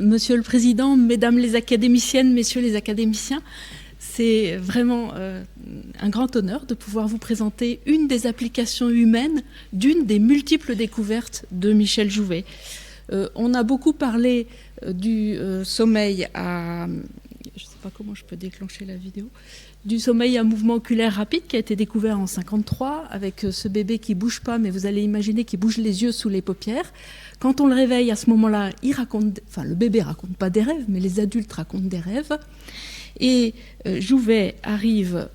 Monsieur le Président, Mesdames les académiciennes, Messieurs les académiciens, c'est vraiment un grand honneur de pouvoir vous présenter une des applications humaines d'une des multiples découvertes de Michel Jouvet. On a beaucoup parlé du sommeil à... Je ne sais pas comment je peux déclencher la vidéo. Du sommeil à mouvement oculaire rapide qui a été découvert en 1953 avec ce bébé qui ne bouge pas, mais vous allez imaginer qu'il bouge les yeux sous les paupières. Quand on le réveille à ce moment-là, le bébé raconte pas des rêves, mais les adultes racontent des rêves. Et Jouvet arrive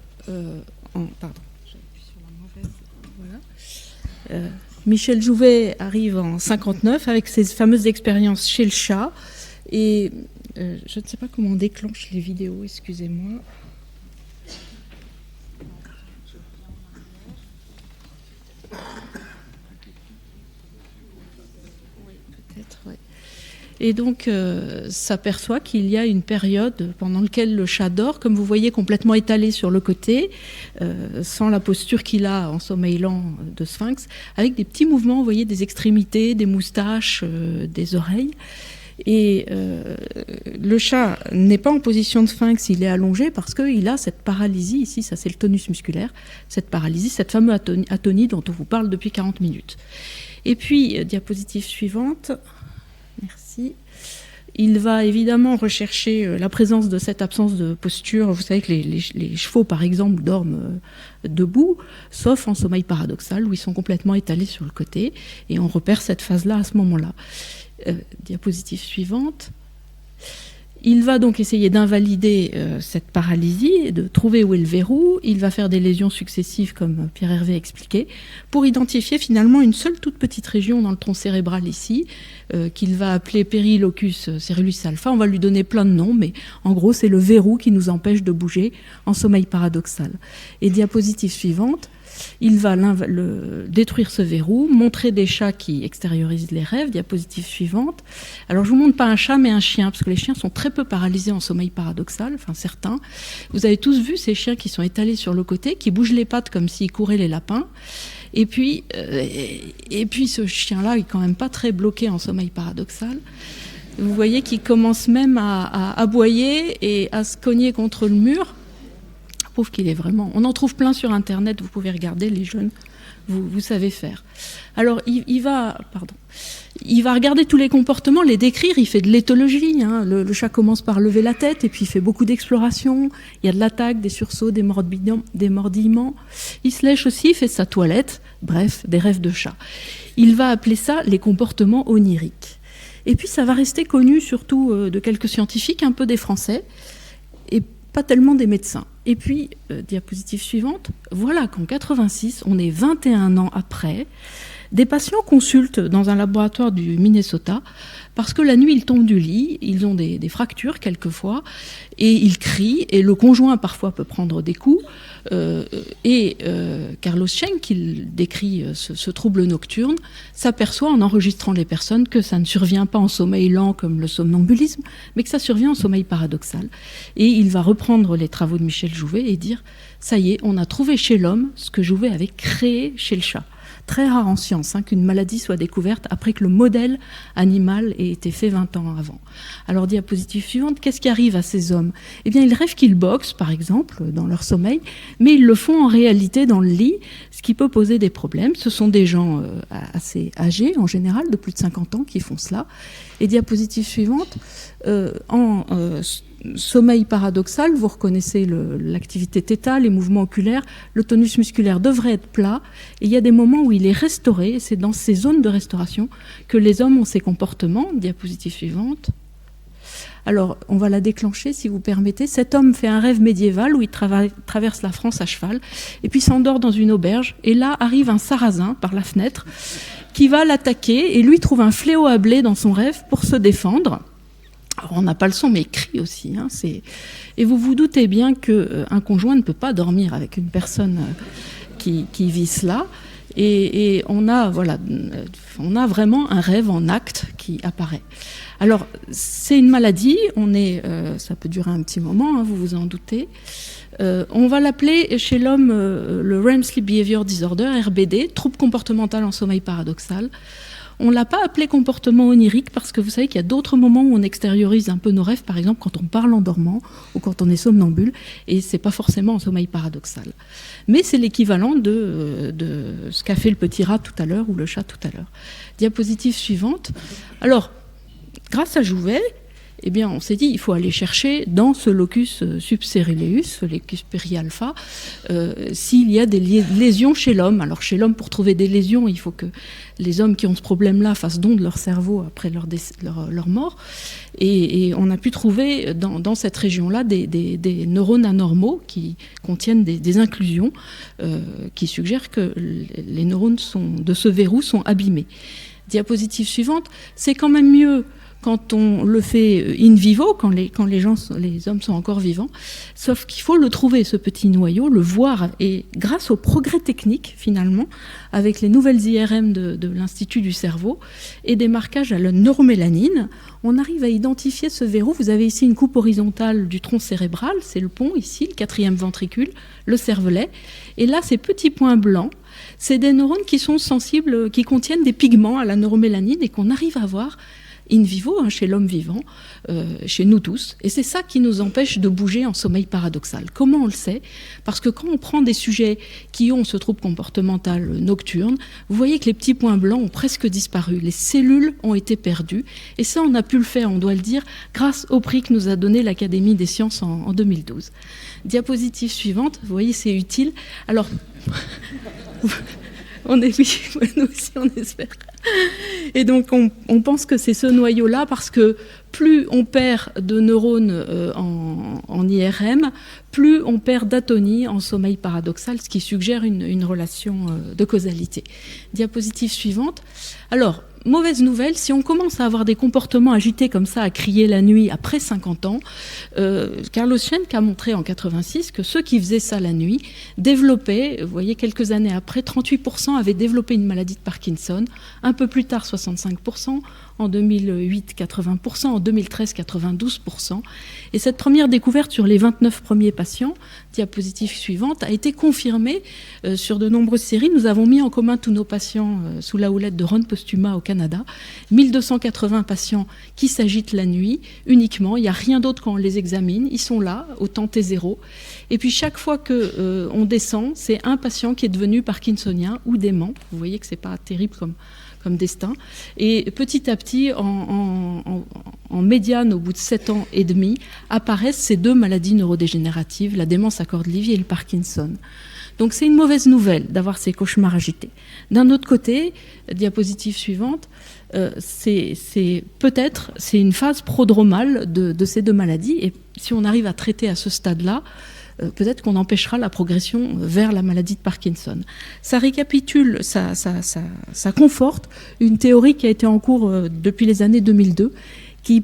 Michel Jouvet arrive en 1959 avec ses fameuses expériences chez le chat. Et je ne sais pas comment on déclenche les vidéos, excusez-moi. Et donc, s'aperçoit qu'il y a une période pendant laquelle le chat dort, comme vous voyez, complètement étalé sur le côté, sans la posture qu'il a en sommeil lent de sphinx, avec des petits mouvements, vous voyez, des extrémités, des moustaches, des oreilles. Et le chat n'est pas en position de sphinx, il est allongé parce qu'il a cette paralysie, ici, ça c'est le tonus musculaire, cette paralysie, cette fameuse atonie dont on vous parle depuis 40 minutes. Et puis, diapositive suivante... Merci. Il va évidemment rechercher la présence de cette absence de posture. Vous savez que les chevaux, par exemple, dorment debout, sauf en sommeil paradoxal, où ils sont complètement étalés sur le côté. Et on repère cette phase-là à ce moment-là. Diapositive suivante. Il va donc essayer d'invalider cette paralysie, de trouver où est le verrou. Il va faire des lésions successives, comme Pierre Hervé a expliqué, pour identifier finalement une seule toute petite région dans le tronc cérébral ici, qu'il va appeler périlocus cérulus alpha. On va lui donner plein de noms, mais en gros, c'est le verrou qui nous empêche de bouger en sommeil paradoxal. Et diapositive suivante. Il va détruire ce verrou, montrer des chats qui extériorisent les rêves. Diapositive suivante. Alors, je ne vous montre pas un chat, mais un chien, parce que les chiens sont très peu paralysés en sommeil paradoxal, enfin certains. Vous avez tous vu ces chiens qui sont étalés sur le côté, qui bougent les pattes comme s'ils couraient les lapins. Et puis ce chien-là, il n'est quand même pas très bloqué en sommeil paradoxal. Vous voyez qu'il commence même à aboyer et à se cogner contre le mur. Prouve qu'il est vraiment... On en trouve plein sur Internet, vous pouvez regarder, les jeunes, vous savez faire. Alors, il va regarder tous les comportements, les décrire, il fait de l'éthologie. Hein. Le chat commence par lever la tête, et puis il fait beaucoup d'exploration. Il y a de l'attaque, des sursauts, des mordillements. Il se lèche aussi, il fait sa toilette. Bref, des rêves de chat. Il va appeler ça les comportements oniriques. Et puis, ça va rester connu surtout de quelques scientifiques, un peu des Français, et pas tellement des médecins. Et puis, diapositive suivante, voilà qu'en 86, on est 21 ans après, des patients consultent dans un laboratoire du Minnesota parce que la nuit, ils tombent du lit, ils ont des fractures quelquefois, et ils crient, et le conjoint parfois peut prendre des coups. Carlos Schenk, qui décrit ce trouble nocturne, s'aperçoit en enregistrant les personnes que ça ne survient pas en sommeil lent comme le somnambulisme, mais que ça survient en sommeil paradoxal. Et il va reprendre les travaux de Michel Jouvet et dire « ça y est, on a trouvé chez l'homme ce que Jouvet avait créé chez le chat ». Très rare en science qu'une maladie soit découverte après que le modèle animal ait été fait 20 ans avant. Alors, diapositive suivante, qu'est-ce qui arrive à ces hommes ? Eh bien, ils rêvent qu'ils boxent, par exemple, dans leur sommeil, mais ils le font en réalité dans le lit, ce qui peut poser des problèmes. Ce sont des gens assez âgés, en général, de plus de 50 ans, qui font cela. Et diapositive suivante, sommeil paradoxal, vous reconnaissez l'activité θ, les mouvements oculaires, le tonus musculaire devrait être plat, et il y a des moments où il est restauré, et c'est dans ces zones de restauration que les hommes ont ces comportements. Diapositive suivante. Alors, on va la déclencher, si vous permettez. Cet homme fait un rêve médiéval où il traverse la France à cheval, et puis s'endort dans une auberge, et là arrive un sarrasin par la fenêtre, qui va l'attaquer, et lui trouve un fléau à blé dans son rêve pour se défendre. Alors, on n'a pas le son, mais il crie aussi. Hein, et vous vous doutez bien qu'un conjoint ne peut pas dormir avec une personne qui vit cela. Et on a vraiment un rêve en acte qui apparaît. Alors, c'est une maladie. Ça peut durer un petit moment, hein, vous vous en doutez. On va l'appeler chez l'homme le REM Sleep Behavior Disorder, RBD, trouble comportemental en sommeil paradoxal. On ne l'a pas appelé comportement onirique parce que vous savez qu'il y a d'autres moments où on extériorise un peu nos rêves, par exemple quand on parle en dormant ou quand on est somnambule, et ce n'est pas forcément un sommeil paradoxal. Mais c'est l'équivalent de ce qu'a fait le petit rat tout à l'heure ou le chat tout à l'heure. Diapositive suivante. Alors, grâce à Jouvet, eh bien, on s'est dit il faut aller chercher dans ce locus subcéréleus, ce locus périalpha, s'il y a des lésions chez l'homme. Alors chez l'homme, pour trouver des lésions, il faut que les hommes qui ont ce problème-là fassent don de leur cerveau après leur mort. Et on a pu trouver dans cette région-là des neurones anormaux qui contiennent des inclusions qui suggèrent que les neurones de ce verrou sont abîmés. Diapositive suivante, c'est quand même mieux quand on le fait in vivo, quand les hommes sont encore vivants, sauf qu'il faut le trouver, ce petit noyau, le voir, et grâce au progrès technique, finalement, avec les nouvelles IRM de l'Institut du cerveau et des marquages à la neuromélanine, on arrive à identifier ce verrou. Vous avez ici une coupe horizontale du tronc cérébral, c'est le pont ici, le 4e ventricule, le cervelet, et là, ces petits points blancs, c'est des neurones qui sont sensibles, qui contiennent des pigments à la neuromélanine et qu'on arrive à voir in vivo, chez l'homme vivant, chez nous tous. Et c'est ça qui nous empêche de bouger en sommeil paradoxal. Comment on le sait ? Parce que quand on prend des sujets qui ont ce trouble comportemental nocturne, vous voyez que les petits points blancs ont presque disparu. Les cellules ont été perdues. Et ça, on a pu le faire, on doit le dire, grâce au prix que nous a donné l'Académie des sciences en 2012. Diapositive suivante, vous voyez, c'est utile. Alors... nous aussi on espère. Et donc on pense que c'est ce noyau-là parce que plus on perd de neurones en IRM, plus on perd d'atonie en sommeil paradoxal, ce qui suggère une relation de causalité. Diapositive suivante. Alors, mauvaise nouvelle, si on commence à avoir des comportements agités comme ça, à crier la nuit après 50 ans, Carlos Schenk a montré en 86 que ceux qui faisaient ça la nuit développaient, vous voyez, quelques années après, 38% avaient développé une maladie de Parkinson, un peu plus tard 65%, en 2008 80%, en 2013 92%. Et cette première découverte sur les 29 premiers patients, diapositive suivante, a été confirmée sur de nombreuses séries. Nous avons mis en commun tous nos patients sous la houlette de Ron Postuma au Canada. 1280 patients qui s'agitent la nuit uniquement. Il n'y a rien d'autre quand on les examine. Ils sont là, au temps T0. Et puis chaque fois qu'on descend, c'est un patient qui est devenu parkinsonien ou dément. Vous voyez que ce n'est pas terrible comme destin. Et petit à petit, en médiane, au bout de 7 ans et demi, apparaissent ces deux maladies neurodégénératives, la démence à Cordes-Lévy et le Parkinson. Donc c'est une mauvaise nouvelle d'avoir ces cauchemars agités. D'un autre côté, diapositive suivante, c'est une phase prodromale de ces deux maladies. Et si on arrive à traiter à ce stade-là, peut-être qu'on empêchera la progression vers la maladie de Parkinson. Ça récapitule, ça conforte une théorie qui a été en cours depuis les années 2002, qui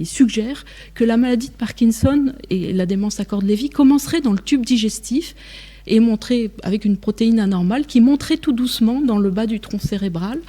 suggère que la maladie de Parkinson et la démence à Cordes-Lévy commenceraient dans le tube digestif et montrer avec une protéine anormale qui monterait tout doucement dans le bas du tronc cérébral,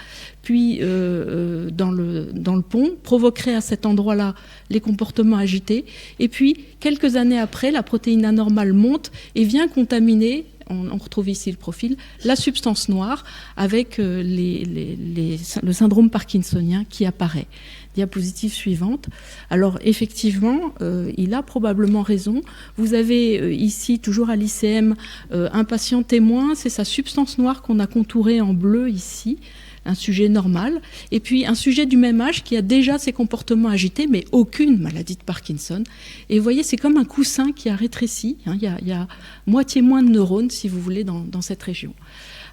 puis dans le pont, provoquerait à cet endroit-là les comportements agités. Et puis, quelques années après, la protéine anormale monte et vient contaminer, on retrouve ici le profil, la substance noire avec le syndrome parkinsonien qui apparaît. Diapositive suivante. Alors effectivement, il a probablement raison. Vous avez ici, toujours à l'ICM, un patient témoin, c'est sa substance noire qu'on a contourée en bleu ici, un sujet normal, et puis un sujet du même âge qui a déjà ses comportements agités, mais aucune maladie de Parkinson. Et vous voyez, c'est comme un coussin qui a rétréci, il y a moitié moins de neurones, si vous voulez, dans cette région.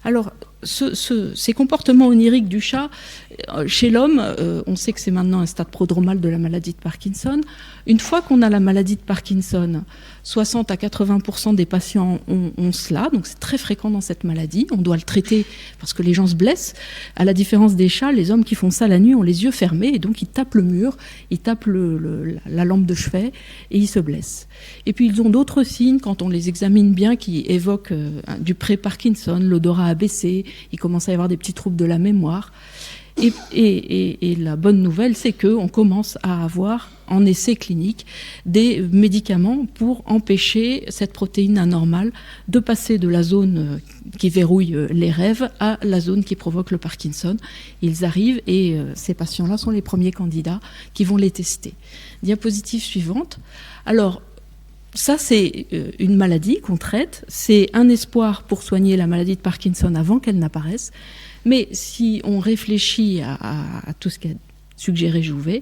Alors, ces comportements oniriques du chat, chez l'homme, on sait que c'est maintenant un stade prodromal de la maladie de Parkinson. Une fois qu'on a la maladie de Parkinson, 60 à 80% des patients ont cela, donc c'est très fréquent dans cette maladie. On doit le traiter parce que les gens se blessent. À la différence des chats, les hommes qui font ça la nuit ont les yeux fermés et donc ils tapent le mur, ils tapent la lampe de chevet et ils se blessent. Et puis ils ont d'autres signes quand on les examine bien qui évoquent du pré-Parkinson, l'odorat abaissé, il commence à y avoir des petits troubles de la mémoire. Et la bonne nouvelle, c'est qu'on commence à avoir en essai clinique des médicaments pour empêcher cette protéine anormale de passer de la zone qui verrouille les rêves à la zone qui provoque le Parkinson. Ils arrivent et ces patients-là sont les premiers candidats qui vont les tester. Diapositive suivante. Alors, ça, c'est une maladie qu'on traite. C'est un espoir pour soigner la maladie de Parkinson avant qu'elle n'apparaisse. Mais si on réfléchit à tout ce qu'a suggéré Jouvet,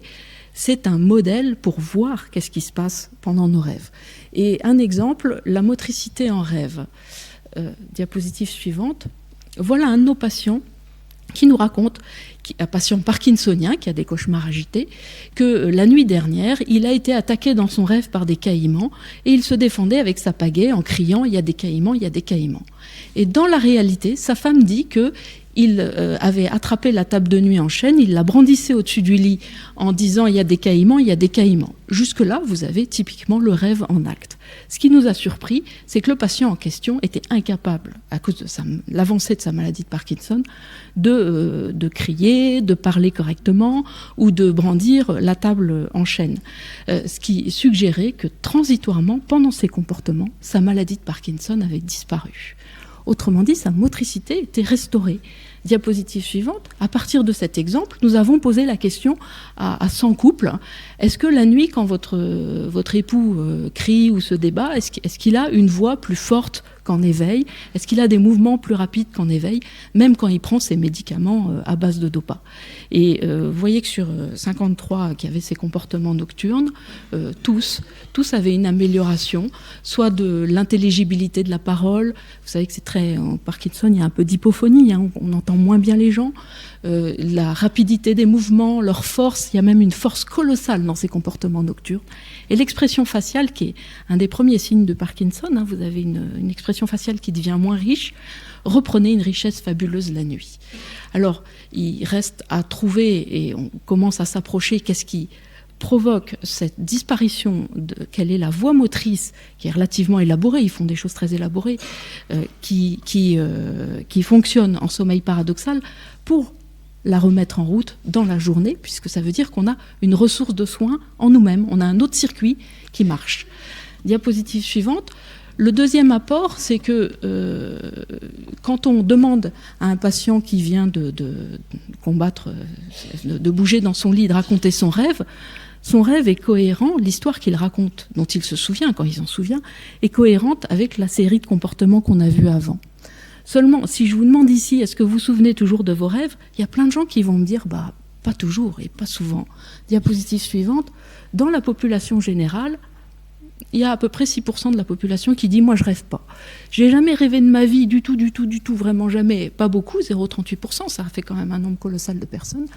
c'est un modèle pour voir qu'est-ce qui se passe pendant nos rêves. Et un exemple, la motricité en rêve. Diapositive suivante. Voilà un de nos patients qui nous raconte, un patient parkinsonien qui a des cauchemars agités, que la nuit dernière, il a été attaqué dans son rêve par des caïmans et il se défendait avec sa pagaie en criant « il y a des caïmans, il y a des caïmans ». Et dans la réalité, sa femme dit que il avait attrapé la table de nuit en chaîne, il la brandissait au-dessus du lit en disant « il y a des caïmans, il y a des caïmans ». Jusque-là, vous avez typiquement le rêve en acte. Ce qui nous a surpris, c'est que le patient en question était incapable, à cause de l'avancée de sa maladie de Parkinson, de crier, de parler correctement ou de brandir la table en chaîne. Ce qui suggérait que transitoirement, pendant ces comportements, sa maladie de Parkinson avait disparu. Autrement dit, sa motricité était restaurée. Diapositive suivante. À partir de cet exemple, nous avons posé la question à 100 couples. Est-ce que la nuit, quand votre époux crie ou se débat, est-ce qu'il a une voix plus forte qu'en éveil? Est-ce qu'il a des mouvements plus rapides qu'en éveil, même quand il prend ses médicaments à base de dopa? Et vous voyez que sur 53 qui avaient ces comportements nocturnes, tous avaient une amélioration, soit de l'intelligibilité de la parole. Vous savez que c'est très... En Parkinson, il y a un peu d'hypophonie, hein, on entend moins bien les gens. La rapidité des mouvements, leur force, il y a même une force colossale dans ces comportements nocturnes. Et l'expression faciale, qui est un des premiers signes de Parkinson, hein, vous avez une expression faciale qui devient moins riche, reprenez une richesse fabuleuse la nuit. Alors, il reste à trouver, et on commence à s'approcher, qu'est-ce qui provoque cette disparition, quelle est la voie motrice, qui est relativement élaborée, ils font des choses très élaborées, qui fonctionne en sommeil paradoxal, pour la remettre en route dans la journée, puisque ça veut dire qu'on a une ressource de soins en nous-mêmes, on a un autre circuit qui marche. Diapositive suivante. Le deuxième apport, c'est que quand on demande à un patient qui vient de combattre, de bouger dans son lit, de raconter son rêve est cohérent, l'histoire qu'il raconte, dont il se souvient, quand il s'en souvient, est cohérente avec la série de comportements qu'on a vus avant. Seulement, si je vous demande ici, est-ce que vous vous souvenez toujours de vos rêves? Il y a plein de gens qui vont me dire, pas toujours et pas souvent. Diapositive suivante. Dans la population générale, il y a à peu près 6% de la population qui dit « moi je rêve pas ». J'ai jamais rêvé de ma vie, du tout, vraiment jamais, pas beaucoup, 0,38%, ça fait quand même un nombre colossal de personnes.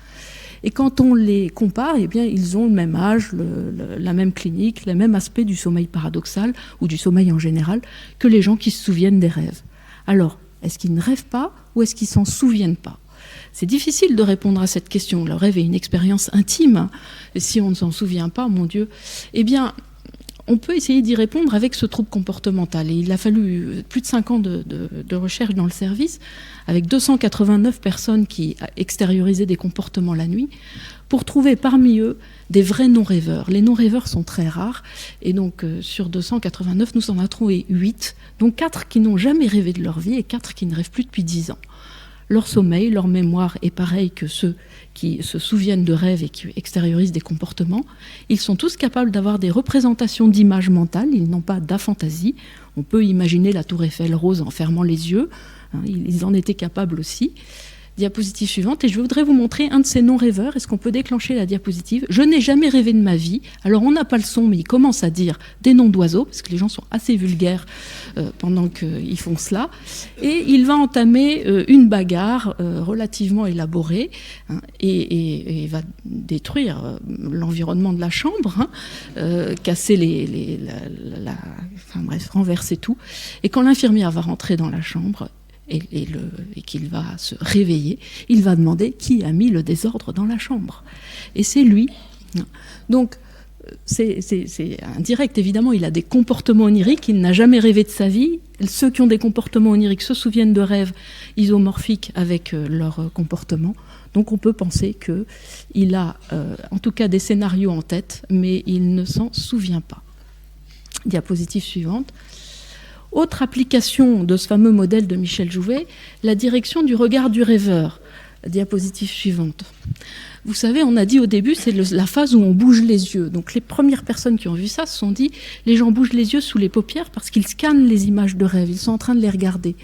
Et quand on les compare, eh bien, ils ont le même âge, la même clinique, le même aspect du sommeil paradoxal ou du sommeil en général que les gens qui se souviennent des rêves. Alors, est-ce qu'ils ne rêvent pas ou est-ce qu'ils s'en souviennent pas? C'est difficile de répondre à cette question. Le rêve est une expérience intime. Et si on ne s'en souvient pas, mon Dieu, eh bien, on peut essayer d'y répondre avec ce trouble comportemental. Et il a fallu plus de 5 ans de recherche dans le service, avec 289 personnes qui extériorisaient des comportements la nuit, pour trouver parmi eux des vrais non-rêveurs. Les non-rêveurs sont très rares, et donc sur 289, nous en avons trouvé 8, dont 4 qui n'ont jamais rêvé de leur vie et 4 qui ne rêvent plus depuis 10 ans. Leur sommeil, leur mémoire est pareil que ceux qui se souviennent de rêves et qui extériorisent des comportements. Ils sont tous capables d'avoir des représentations d'images mentales, ils n'ont pas d'aphantasie. On peut imaginer la tour Eiffel rose en fermant les yeux, hein, ils en étaient capables aussi. Diapositive suivante, et je voudrais vous montrer un de ces non-rêveurs. Est-ce qu'on peut déclencher la diapositive? Je n'ai jamais rêvé de ma vie. Alors on n'a pas le son, mais il commence à dire des noms d'oiseaux, parce que les gens sont assez vulgaires pendant qu'ils font cela. Et il va entamer une bagarre relativement élaborée, hein, et va détruire l'environnement de la chambre, hein, casser enfin bref, renverser tout. Et quand l'infirmière va rentrer dans la chambre, et qu'il va se réveiller, il va demander qui a mis le désordre dans la chambre. Et c'est lui. Donc, c'est indirect, évidemment, il a des comportements oniriques, il n'a jamais rêvé de sa vie. Ceux qui ont des comportements oniriques se souviennent de rêves isomorphiques avec leur comportement. Donc on peut penser qu'il a en tout cas des scénarios en tête, mais il ne s'en souvient pas. Diapositive suivante. Autre application de ce fameux modèle de Michel Jouvet, la direction du regard du rêveur. Diapositive suivante. Vous savez, on a dit au début, c'est la phase où on bouge les yeux. Donc les premières personnes qui ont vu ça se sont dit, les gens bougent les yeux sous les paupières parce qu'ils scannent les images de rêve, ils sont en train de les regarder.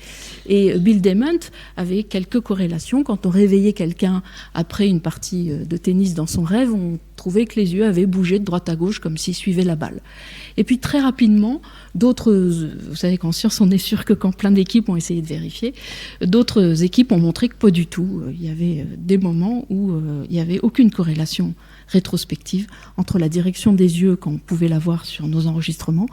Et Bill Damon avait quelques corrélations. Quand on réveillait quelqu'un après une partie de tennis dans son rêve, on trouvait que les yeux avaient bougé de droite à gauche comme s'ils suivaient la balle. Et puis très rapidement, d'autres, vous savez qu'en science on est sûr que quand plein d'équipes ont essayé de vérifier, d'autres équipes ont montré que pas du tout. Il y avait des moments où il n'y avait aucune corrélation rétrospective entre la direction des yeux, quand on pouvait la voir sur nos enregistrements,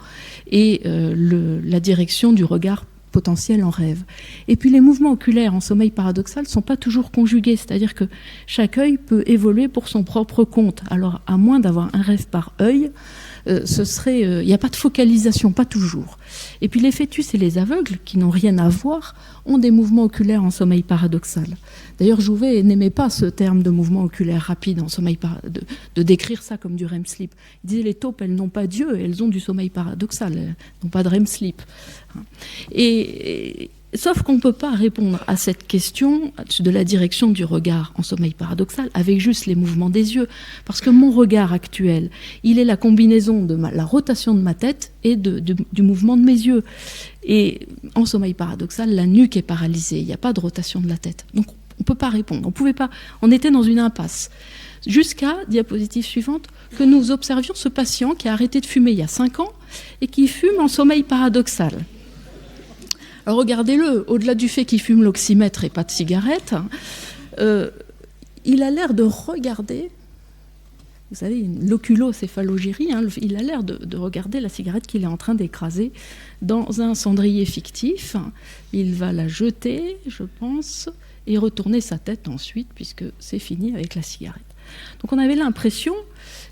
et la direction du regard potentiel en rêve. Et puis les mouvements oculaires en sommeil paradoxal ne sont pas toujours conjugués, c'est-à-dire que chaque œil peut évoluer pour son propre compte. Alors à moins d'avoir un rêve par œil, il n'y a pas de focalisation, pas toujours. Et puis les fœtus et les aveugles, qui n'ont rien à voir, ont des mouvements oculaires en sommeil paradoxal. D'ailleurs, Jouvet n'aimait pas ce terme de mouvement oculaire rapide en sommeil de décrire ça comme du REM sleep. Il disait les taupes, elles n'ont pas d'yeux, elles ont du sommeil paradoxal, elles n'ont pas de REM sleep. Sauf qu'on ne peut pas répondre à cette question de la direction du regard en sommeil paradoxal avec juste les mouvements des yeux. Parce que mon regard actuel, il est la combinaison de la rotation de ma tête et du mouvement de mes yeux. Et en sommeil paradoxal, la nuque est paralysée, il n'y a pas de rotation de la tête. Donc on ne peut pas répondre, on était dans une impasse. Jusqu'à, diapositive suivante, que nous observions ce patient qui a arrêté de fumer il y a 5 ans et qui fume en sommeil paradoxal. Alors regardez-le, au-delà du fait qu'il fume l'oxymètre et pas de cigarette, il a l'air de regarder, vous savez, l'oculocéphalogérie, il a l'air de regarder la cigarette qu'il est en train d'écraser dans un cendrier fictif. Il va la jeter, je pense, et retourner sa tête ensuite, puisque c'est fini avec la cigarette. Donc on avait l'impression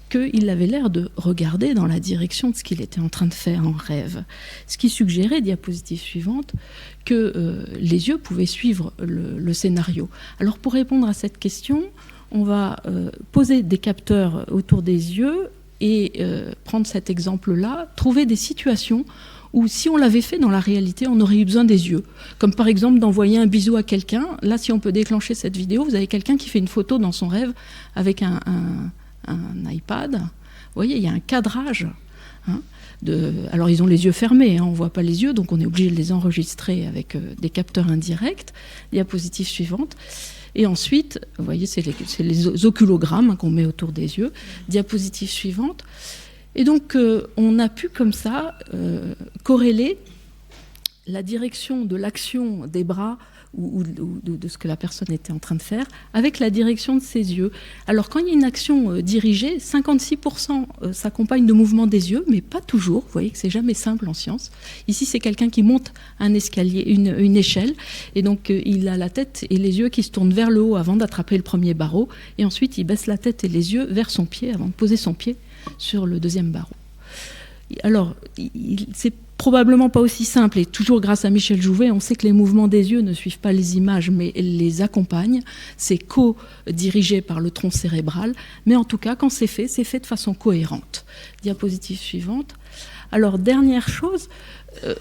qu'il avait l'air de regarder dans la direction de ce qu'il était en train de faire en rêve. Ce qui suggérait, diapositive suivante, que les yeux pouvaient suivre le scénario. Alors pour répondre à cette question, on va poser des capteurs autour des yeux et prendre cet exemple-là, trouver des situations où si on l'avait fait dans la réalité, on aurait eu besoin des yeux. Comme par exemple d'envoyer un bisou à quelqu'un. Là, si on peut déclencher cette vidéo, vous avez quelqu'un qui fait une photo dans son rêve avec un iPad. Vous voyez, il y a un cadrage. Alors, ils ont les yeux fermés, on ne voit pas les yeux, donc on est obligé de les enregistrer avec des capteurs indirects. Diapositive suivante. Et ensuite, vous voyez, c'est les oculogrammes qu'on met autour des yeux. Diapositive suivante. Et donc, on a pu comme ça corréler la direction de l'action des bras ou de ce que la personne était en train de faire avec la direction de ses yeux. Alors, quand il y a une action dirigée, 56% s'accompagne de mouvements des yeux, mais pas toujours. Vous voyez que c'est jamais simple en science. Ici, c'est quelqu'un qui monte un escalier, une échelle, et donc il a la tête et les yeux qui se tournent vers le haut avant d'attraper le premier barreau, et ensuite il baisse la tête et les yeux vers son pied avant de poser son pied sur le deuxième barreau. Alors, c'est probablement pas aussi simple, et toujours grâce à Michel Jouvet, on sait que les mouvements des yeux ne suivent pas les images, mais les accompagnent. C'est co-dirigé par le tronc cérébral, mais en tout cas, quand c'est fait de façon cohérente. Diapositive suivante. Alors, dernière chose,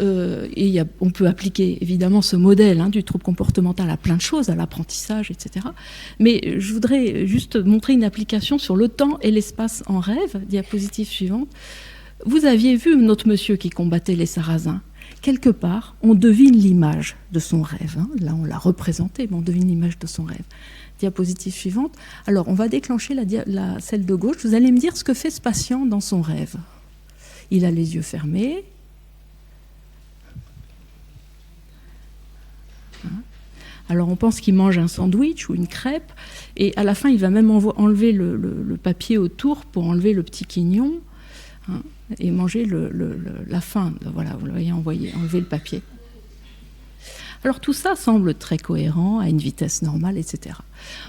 on peut appliquer évidemment ce modèle du trouble comportemental à plein de choses, à l'apprentissage, etc. Mais je voudrais juste montrer une application sur le temps et l'espace en rêve. Diapositive suivante. Vous aviez vu notre monsieur qui combattait les Sarrasins. Quelque part, on devine l'image de son rêve. Là, on l'a représenté, mais on devine l'image de son rêve. Diapositive suivante. Alors, on va déclencher celle de gauche. Vous allez me dire ce que fait ce patient dans son rêve. Il a les yeux fermés. Alors, on pense qu'il mange un sandwich ou une crêpe. Et à la fin, il va même enlever le papier autour pour enlever le petit quignon. Et manger la fin, voilà, vous l'avez enlevé le papier. Alors tout ça semble très cohérent, à une vitesse normale, etc.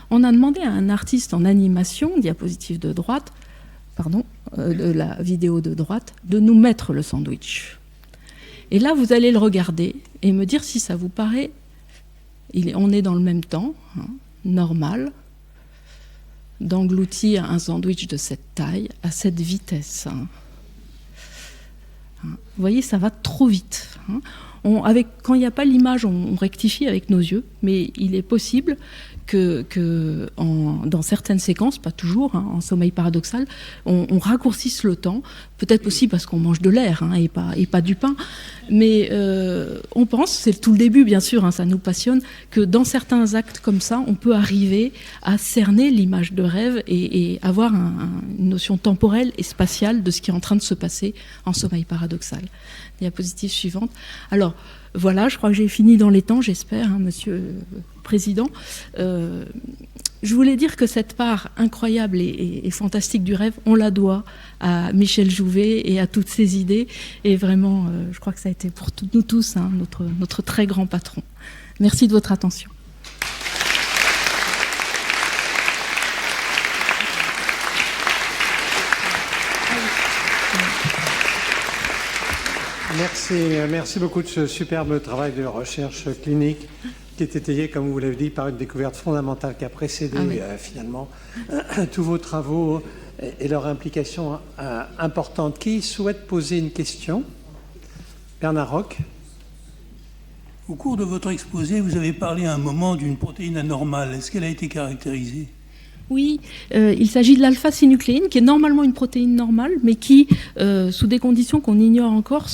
On a demandé à un artiste en animation, diapositive de droite, de la vidéo de droite, de nous mettre le sandwich. Et là, vous allez le regarder et me dire si ça vous paraît, on est dans le même temps, normal, d'engloutir un sandwich de cette taille à cette vitesse. Vous voyez, ça va trop vite. Quand il n'y a pas l'image, on rectifie avec nos yeux, mais il est possible que dans certaines séquences, pas toujours, en sommeil paradoxal, on raccourcisse le temps, peut-être aussi parce qu'on mange de l'air et pas du pain, mais on pense, c'est tout le début bien sûr, ça nous passionne, que dans certains actes comme ça, on peut arriver à cerner l'image de rêve et avoir une notion temporelle et spatiale de ce qui est en train de se passer en sommeil paradoxal. Diapositive suivante. Alors, voilà, je crois que j'ai fini dans les temps, j'espère, Monsieur le Président. Je voulais dire que cette part incroyable et fantastique du rêve, on la doit à Michel Jouvet et à toutes ses idées. Et vraiment, je crois que ça a été pour nous tous notre très grand patron. Merci de votre attention. Merci beaucoup de ce superbe travail de recherche clinique qui est étayé, comme vous l'avez dit, par une découverte fondamentale qui a précédé finalement tous vos travaux et leur implication importante. Qui souhaite poser une question? Bernard Roch. Au cours de votre exposé, vous avez parlé à un moment d'une protéine anormale. Est-ce qu'elle a été caractérisée ? Oui, il s'agit de l'alpha-synucléine, qui est normalement une protéine normale, mais qui, sous des conditions qu'on ignore encore,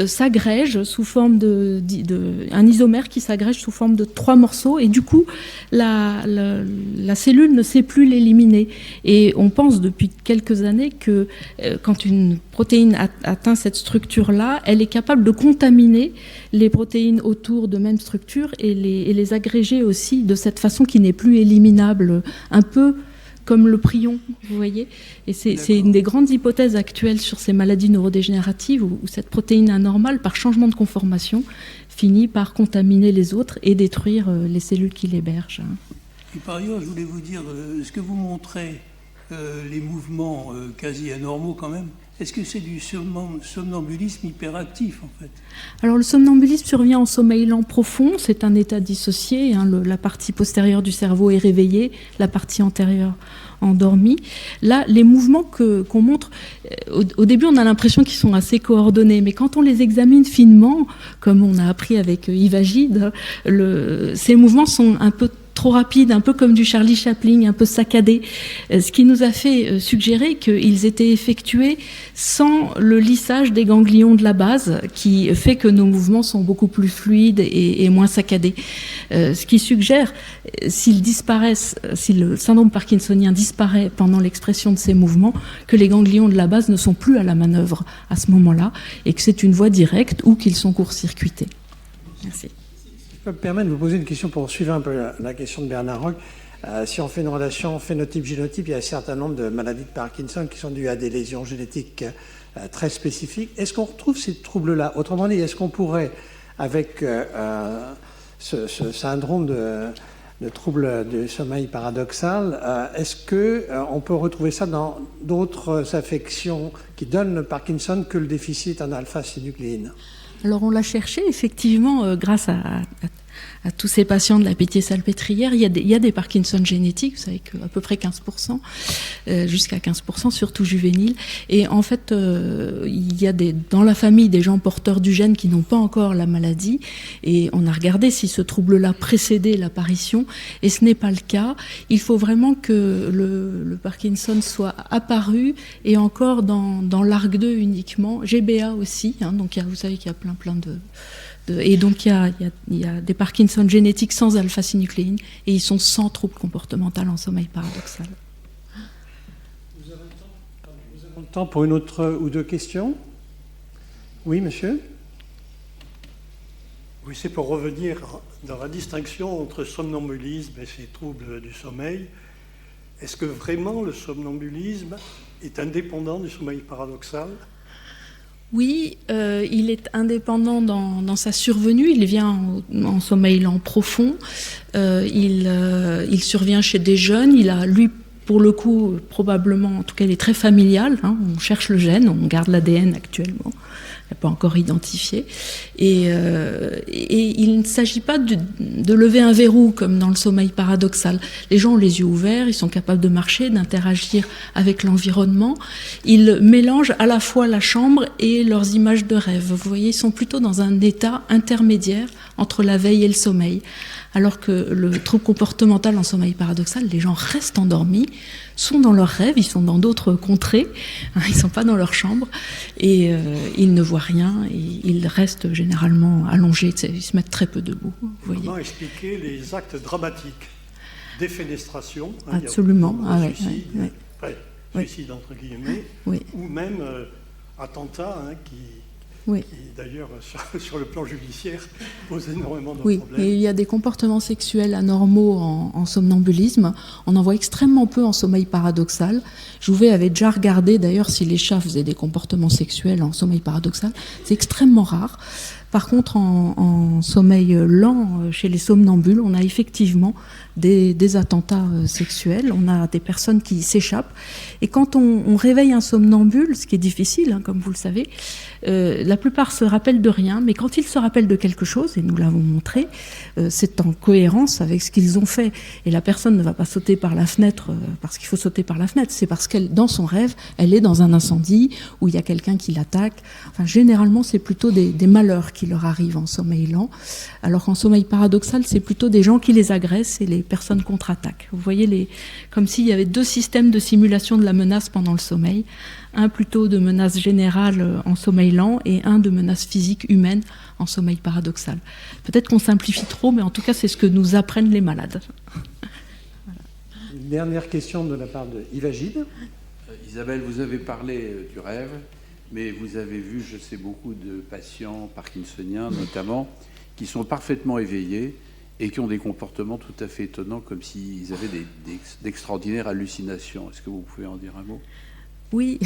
s'agrège sous forme un isomère qui s'agrège sous forme de 3 morceaux, et du coup, la cellule ne sait plus l'éliminer. Et on pense depuis quelques années que quand une protéine atteint cette structure-là, elle est capable de contaminer les protéines autour de même structure et les agréger aussi de cette façon qui n'est plus éliminable, un peu comme le prion, vous voyez. Et c'est une des grandes hypothèses actuelles sur ces maladies neurodégénératives où cette protéine anormale, par changement de conformation, finit par contaminer les autres et détruire les cellules qui l'hébergent. Et par ailleurs, je voulais vous dire, ce que vous montrez, les mouvements quasi anormaux quand même, est-ce que c'est du somnambulisme hyperactif, en fait? Alors, le somnambulisme survient en sommeil lent profond. C'est un état dissocié. La partie postérieure du cerveau est réveillée, la partie antérieure endormie. Là, les mouvements qu'on montre, au début, on a l'impression qu'ils sont assez coordonnés. Mais quand on les examine finement, comme on a appris avec Yves Agide, ces mouvements sont un peu trop rapide, un peu comme du Charlie Chaplin, un peu saccadé, ce qui nous a fait suggérer qu'ils étaient effectués sans le lissage des ganglions de la base, qui fait que nos mouvements sont beaucoup plus fluides et moins saccadés. Ce qui suggère, s'ils disparaissent, si le syndrome parkinsonien disparaît pendant l'expression de ces mouvements, que les ganglions de la base ne sont plus à la manœuvre à ce moment-là, et que c'est une voie directe ou qu'ils sont court-circuités. Merci. Je peux me permettre de vous poser une question pour suivre un peu la question de Bernard Roch. Si on fait une relation phénotype-génotype, il y a un certain nombre de maladies de Parkinson qui sont dues à des lésions génétiques très spécifiques. Est-ce qu'on retrouve ces troubles-là? Autrement dit, est-ce qu'on pourrait, avec ce syndrome de trouble du sommeil paradoxal, est-ce qu'on peut retrouver ça dans d'autres affections qui donnent le Parkinson que le déficit en alpha-synucléine? Alors on l'a cherché, effectivement, grâce à tous ces patients de la Pitié-Salpêtrière. Il y a des Parkinson génétiques, vous savez qu'à peu près 15%, jusqu'à 15%, surtout juvéniles. Et en fait, il y a dans la famille des gens porteurs du gène qui n'ont pas encore la maladie. Et on a regardé si ce trouble-là précédait l'apparition. Et ce n'est pas le cas. Il faut vraiment que le Parkinson soit apparu et encore dans l'ARC 2 uniquement. GBA aussi. Donc vous savez qu'il y a plein de... Et donc, il y a des Parkinson génétiques sans alpha-synucléine et ils sont sans trouble comportemental en sommeil paradoxal. Nous avons le temps pour une autre ou deux questions. Oui, monsieur? Oui, c'est pour revenir dans la distinction entre somnambulisme et ces troubles du sommeil. Est-ce que vraiment le somnambulisme est indépendant du sommeil paradoxal ? Oui, il est indépendant dans sa survenue. Il vient en sommeil lent profond. Il survient chez des jeunes. Il a, lui, pour le coup, probablement, en tout cas, elle est très familiale. Hein, on cherche le gène, on garde l'ADN actuellement. Elle n'est pas encore identifiée. Et il ne s'agit pas de lever un verrou comme dans le sommeil paradoxal. Les gens ont les yeux ouverts, ils sont capables de marcher, d'interagir avec l'environnement. Ils mélangent à la fois la chambre et leurs images de rêve. Vous voyez, ils sont plutôt dans un état intermédiaire entre la veille et le sommeil. Alors que le trouble comportemental en sommeil paradoxal, les gens restent endormis, sont dans leurs rêves, ils sont dans d'autres contrées, hein, ils ne sont pas dans leur chambre, et ils ne voient rien, et ils restent généralement allongés, ils se mettent très peu debout. Vous voyez. Comment expliquer les actes dramatiques? Défenestration, hein, absolument, suicide entre guillemets, ou même attentat, hein, qui d'ailleurs, sur le plan judiciaire, pose énormément de problèmes. Oui, et il y a des comportements sexuels anormaux en somnambulisme. On en voit extrêmement peu en sommeil paradoxal. Jouvet avait déjà regardé, d'ailleurs, si les chats faisaient des comportements sexuels en sommeil paradoxal. C'est extrêmement rare. Par contre, en sommeil lent, chez les somnambules, on a effectivement des attentats sexuels. On a des personnes qui s'échappent. Et quand on réveille un somnambule, ce qui est difficile, hein, comme vous le savez, la plupart se rappellent de rien. Mais quand ils se rappellent de quelque chose, et nous l'avons montré, c'est en cohérence avec ce qu'ils ont fait. Et la personne ne va pas sauter par la fenêtre parce qu'il faut sauter par la fenêtre. C'est parce qu'elle, dans son rêve, elle est dans un incendie où il y a quelqu'un qui l'attaque. Enfin, généralement, c'est plutôt des malheurs qui leur arrivent en sommeil lent. Alors qu'en sommeil paradoxal, c'est plutôt des gens qui les agressent et les personnes contre-attaquent. Vous voyez, comme s'il y avait deux systèmes de simulation de la menace pendant le sommeil. Un plutôt de menace générale en sommeil lent et un de menace physique humaine en sommeil paradoxal. Peut-être qu'on simplifie trop, mais en tout cas, c'est ce que nous apprennent les malades. Voilà. Une dernière question de la part de Yves Agide. Isabelle, vous avez parlé du rêve, mais vous avez vu, je sais, beaucoup de patients parkinsoniens, notamment, qui sont parfaitement éveillés et qui ont des comportements tout à fait étonnants, comme s'ils avaient d'extraordinaires hallucinations. Est-ce que vous pouvez en dire un mot ? Oui,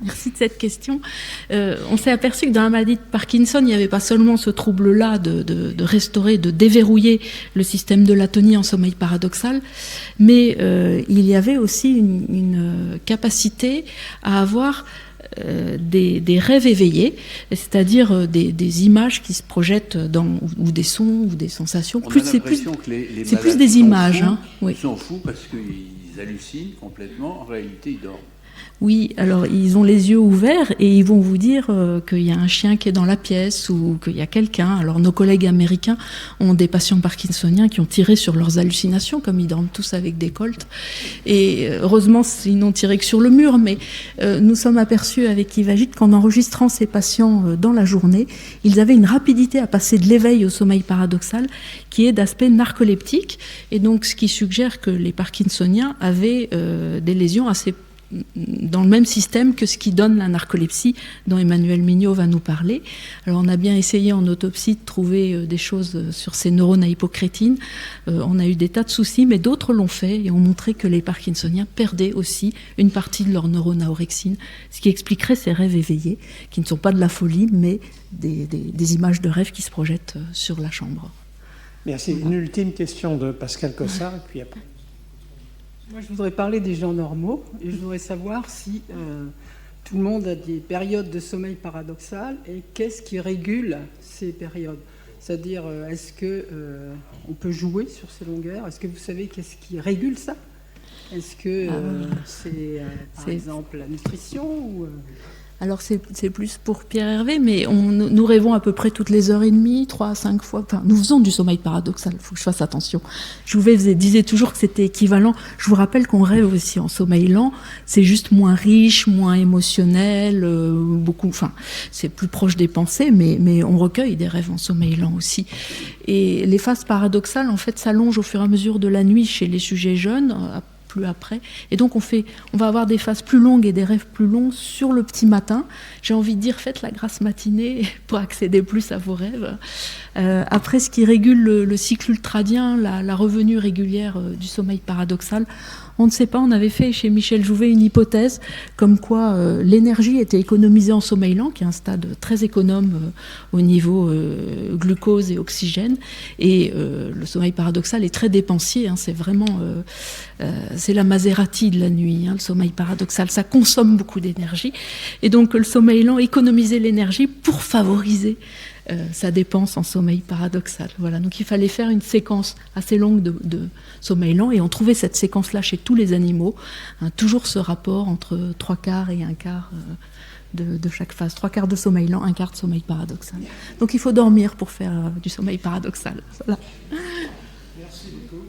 merci de cette question. On s'est aperçu que dans la maladie de Parkinson, il n'y avait pas seulement ce trouble-là de restaurer, de déverrouiller le système de l'atonie en sommeil paradoxal, mais il y avait aussi une capacité à avoir des rêves éveillés, c'est-à-dire des images qui se projettent ou des sons ou des sensations. C'est plus des images. Ils sont fous parce qu'ils hallucinent complètement. En réalité, ils dorment. Oui, alors ils ont les yeux ouverts et ils vont vous dire qu'il y a un chien qui est dans la pièce ou qu'il y a quelqu'un. Alors nos collègues américains ont des patients parkinsoniens qui ont tiré sur leurs hallucinations, comme ils dorment tous avec des colts. Et heureusement, ils n'ont tiré que sur le mur, mais nous sommes aperçus avec Yves Agide qu'en enregistrant ces patients dans la journée, ils avaient une rapidité à passer de l'éveil au sommeil paradoxal qui est d'aspect narcoleptique. Et donc ce qui suggère que les parkinsoniens avaient des lésions assez dans le même système que ce qui donne la narcolepsie dont Emmanuel Mignot va nous parler. Alors on a bien essayé en autopsie de trouver des choses sur ces neurones à hypocrétine. On a eu des tas de soucis, mais d'autres l'ont fait et ont montré que les parkinsoniens perdaient aussi une partie de leurs neurones à orexine, ce qui expliquerait ces rêves éveillés, qui ne sont pas de la folie, mais des images de rêves qui se projettent sur la chambre. Merci. Une ultime question de Pascal Cossard, et puis après. Moi, je voudrais parler des gens normaux et je voudrais savoir si tout le monde a des périodes de sommeil paradoxal et qu'est-ce qui régule ces périodes. C'est-à-dire, est-ce qu'on peut jouer sur ces longueurs? Est-ce que vous savez qu'est-ce qui régule ça? Est-ce que c'est, par exemple, la nutrition ou, Alors c'est plus pour Pierre Hervé, mais nous rêvons à peu près toutes les heures et demie, 3 à 5 fois. Enfin, nous faisons du sommeil paradoxal, il faut que je fasse attention. Jouvet disait toujours que c'était équivalent. Je vous rappelle qu'on rêve aussi en sommeil lent, c'est juste moins riche, moins émotionnel, c'est plus proche des pensées, mais on recueille des rêves en sommeil lent aussi. Et les phases paradoxales, en fait, s'allongent au fur et à mesure de la nuit chez les sujets jeunes, plus après. Et donc on va avoir des phases plus longues et des rêves plus longs sur le petit matin. J'ai envie de dire, faites la grasse matinée pour accéder plus à vos rêves. Après, ce qui régule le cycle ultradien, la revenue régulière du sommeil paradoxal, On ne sait pas, on avait fait chez Michel Jouvet une hypothèse comme quoi l'énergie était économisée en sommeil lent, qui est un stade très économe au niveau glucose et oxygène, et le sommeil paradoxal est très dépensier, hein, c'est vraiment c'est la Maserati de la nuit, hein, le sommeil paradoxal, ça consomme beaucoup d'énergie, et donc le sommeil lent économisait l'énergie pour favoriser sa dépense en sommeil paradoxal. Voilà, donc il fallait faire une séquence assez longue de sommeil lent, et on trouvait cette séquence-là chez tous les animaux, hein, toujours ce rapport entre 3/4 et 1/4 de chaque phase, 3/4 de sommeil lent, 1/4 de sommeil paradoxal. Donc il faut dormir pour faire du sommeil paradoxal. Voilà. Merci beaucoup.